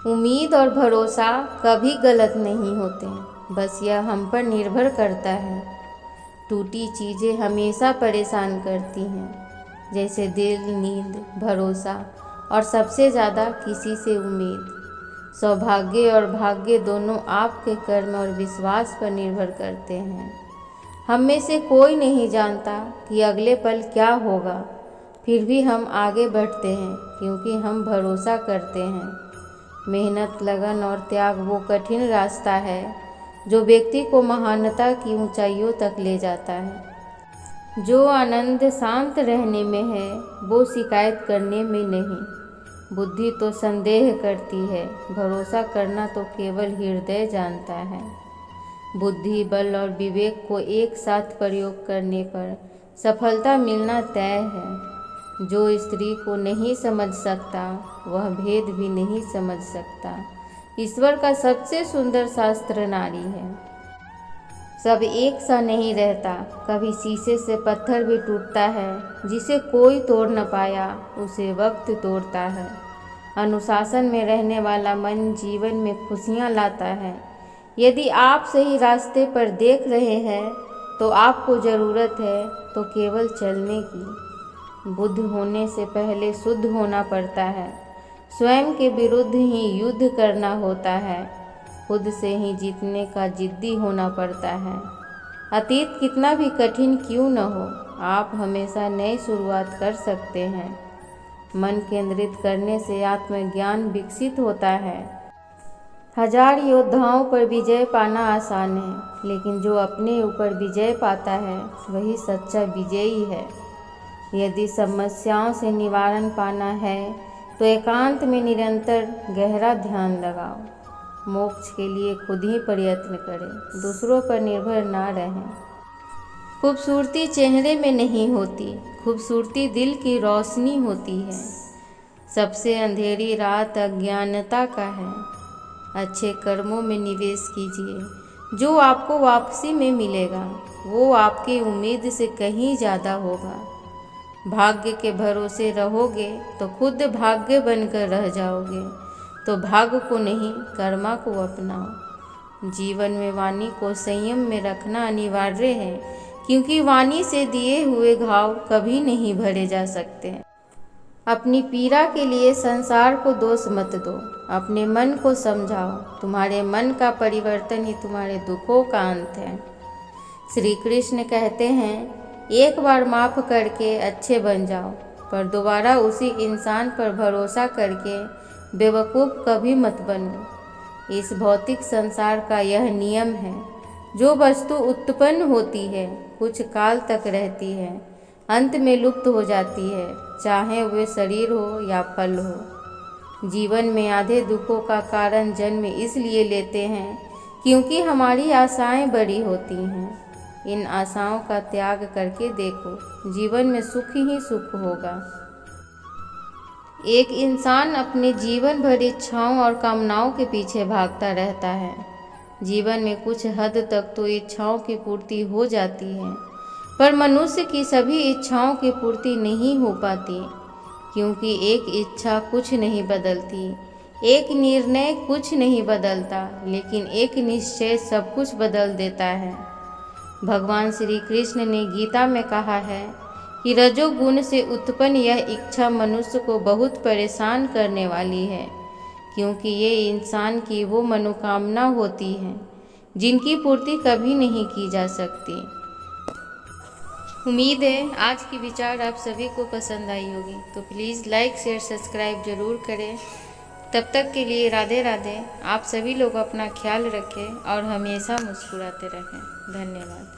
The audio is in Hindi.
उम्मीद और भरोसा कभी गलत नहीं होते, बस यह हम पर निर्भर करता है। टूटी चीज़ें हमेशा परेशान करती हैं, जैसे दिल, नींद, भरोसा और सबसे ज़्यादा किसी से उम्मीद। सौभाग्य और भाग्य दोनों आपके कर्म और विश्वास पर निर्भर करते हैं। हम में से कोई नहीं जानता कि अगले पल क्या होगा, फिर भी हम आगे बढ़ते हैं क्योंकि हम भरोसा करते हैं। मेहनत, लगन और त्याग वो कठिन रास्ता है जो व्यक्ति को महानता की ऊंचाइयों तक ले जाता है। जो आनंद शांत रहने में है, वो शिकायत करने में नहीं। बुद्धि तो संदेह करती है, भरोसा करना तो केवल हृदय जानता है। बुद्धि, बल और विवेक को एक साथ प्रयोग करने पर सफलता मिलना तय है। जो स्त्री को नहीं समझ सकता, वह भेद भी नहीं समझ सकता। ईश्वर का सबसे सुंदर शास्त्र नारी है। सब एक सा नहीं रहता, कभी शीशे से पत्थर भी टूटता है। जिसे कोई तोड़ न पाया, उसे वक्त तोड़ता है। अनुशासन में रहने वाला मन जीवन में खुशियाँ लाता है। यदि आप सही रास्ते पर देख रहे हैं, तो आपको ज़रूरत है तो केवल चलने की। बुद्ध होने से पहले शुद्ध होना पड़ता है। स्वयं के विरुद्ध ही युद्ध करना होता है। खुद से ही जीतने का जिद्दी होना पड़ता है। अतीत कितना भी कठिन क्यों न हो, आप हमेशा नई शुरुआत कर सकते हैं। मन केंद्रित करने से आत्मज्ञान विकसित होता है। 1000 योद्धाओं पर विजय पाना आसान है, लेकिन जो अपने ऊपर विजय पाता है, वही सच्चा विजयी है। यदि समस्याओं से निवारण पाना है, तो एकांत में निरंतर गहरा ध्यान लगाओ। मोक्ष के लिए खुद ही प्रयत्न करें, दूसरों पर निर्भर ना रहें। खूबसूरती चेहरे में नहीं होती, खूबसूरती दिल की रोशनी होती है। सबसे अंधेरी रात अज्ञानता का है। अच्छे कर्मों में निवेश कीजिए, जो आपको वापसी में मिलेगा वो आपकी उम्मीद से कहीं ज़्यादा होगा। भाग्य के भरोसे रहोगे तो खुद भाग्य बनकर रह जाओगे। तो भाग्य को नहीं, कर्मा को अपनाओ। जीवन में वाणी को संयम में रखना अनिवार्य है, क्योंकि वाणी से दिए हुए घाव कभी नहीं भरे जा सकते। अपनी पीड़ा के लिए संसार को दोष मत दो, अपने मन को समझाओ। तुम्हारे मन का परिवर्तन ही तुम्हारे दुखों का अंत है। श्री कृष्ण कहते हैं, एक बार माफ़ करके अच्छे बन जाओ, पर दोबारा उसी इंसान पर भरोसा करके बेवकूफ़ कभी मत बनो। इस भौतिक संसार का यह नियम है। जो वस्तु उत्पन्न होती है, कुछ काल तक रहती है, अंत में लुप्त हो जाती है, चाहे वे शरीर हो या फल हो। जीवन में आधे दुखों का कारण जन्म इसलिए लेते हैं क्योंकि हमारी आशाएं बड़ी होती हैं। इन आशाओं का त्याग करके देखो, जीवन में सुख ही सुख होगा। एक इंसान अपने जीवन भर इच्छाओं और कामनाओं के पीछे भागता रहता है। जीवन में कुछ हद तक तो इच्छाओं की पूर्ति हो जाती है, पर मनुष्य की सभी इच्छाओं की पूर्ति नहीं हो पाती, क्योंकि एक इच्छा कुछ नहीं बदलती, एक निर्णय कुछ नहीं बदलता, लेकिन एक निश्चय सब कुछ बदल देता है। भगवान श्री कृष्ण ने गीता में कहा है कि रजोगुण से उत्पन्न यह इच्छा मनुष्य को बहुत परेशान करने वाली है, क्योंकि ये इंसान की वो मनोकामना होती है जिनकी पूर्ति कभी नहीं की जा सकती। उम्मीद है आज की विचार आप सभी को पसंद आई होगी, तो प्लीज़ लाइक, शेयर, सब्सक्राइब जरूर करें। तब तक के लिए राधे राधे। आप सभी लोग अपना ख्याल रखें और हमेशा मुस्कुराते रहें। धन्यवाद।